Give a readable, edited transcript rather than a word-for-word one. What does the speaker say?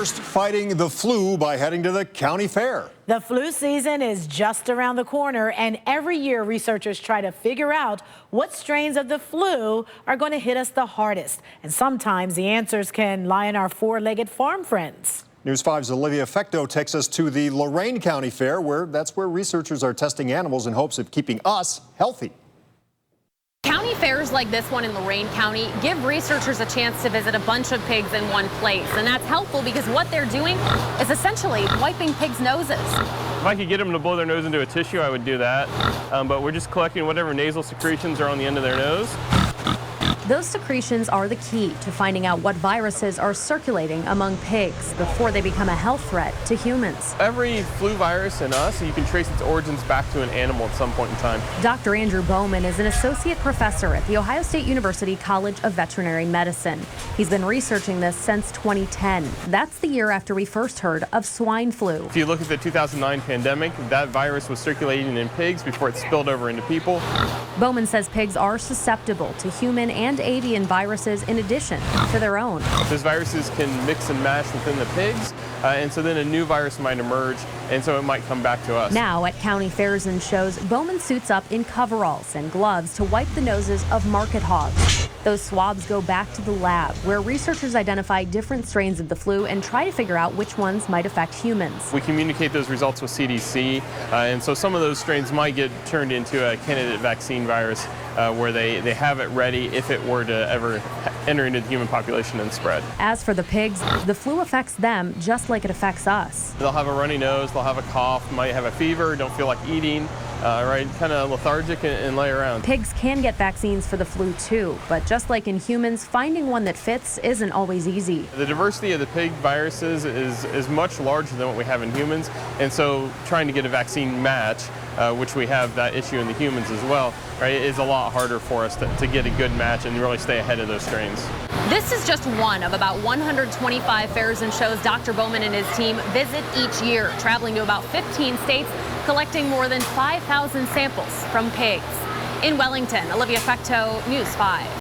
First, fighting the flu by heading to the county fair. The flu season is just around the corner, and every year researchers try to figure out what strains of the flu are going to hit us the hardest. And sometimes the answers can lie in our four-legged farm friends. News 5's Olivia Fecto takes us to the Lorain County Fair, where researchers are testing animals in hopes of keeping us healthy. County fairs like this one in Lorain County give researchers a chance to visit a bunch of pigs in one place. And that's helpful because what they're doing is essentially wiping pigs' noses. If I could get them to blow their nose into a tissue, I would do that. But we're just collecting whatever nasal secretions are on the end of their nose. Those secretions are the key to finding out what viruses are circulating among pigs before they become a health threat to humans. Every flu virus in us, you can trace its origins back to an animal at some point in time. Dr. Andrew Bowman is an associate professor at The Ohio State University College of Veterinary Medicine. He's been researching this since 2010. That's the year after we first heard of swine flu. If you look at the 2009 pandemic, that virus was circulating in pigs before it spilled over into people. Bowman says pigs are susceptible to human and avian viruses in addition to their own. Those viruses can mix and match within the pigs, and so then a new virus might emerge, and so it might come back to us. Now at county fairs and shows, Bowman suits up in coveralls and gloves to wipe the noses of market hogs. Those swabs go back to the lab, where researchers identify different strains of the flu and try to figure out which ones might affect humans. We communicate those results with CDC, and so some of those strains might get turned into a candidate vaccine virus where they have it ready if it were to ever enter into the human population and spread. As for the pigs, the flu affects them just like it affects us. They'll have a runny nose, they'll have a cough, might have a fever, don't feel like eating, right? Kind of lethargic and lay around. Pigs can get vaccines for the flu too, but just like in humans, finding one that fits isn't always easy. The diversity of the pig viruses is much larger than what we have in humans, and so trying to get a vaccine match, which we have that issue in the humans as well, right, is a lot harder for us to get a good match and really stay ahead of those strains. This is just one of about 125 fairs and shows Dr. Bowman and his team visit each year, traveling to about 15 states, collecting more than 5,000 samples from pigs. In Wellington, Olivia Fecto, News 5.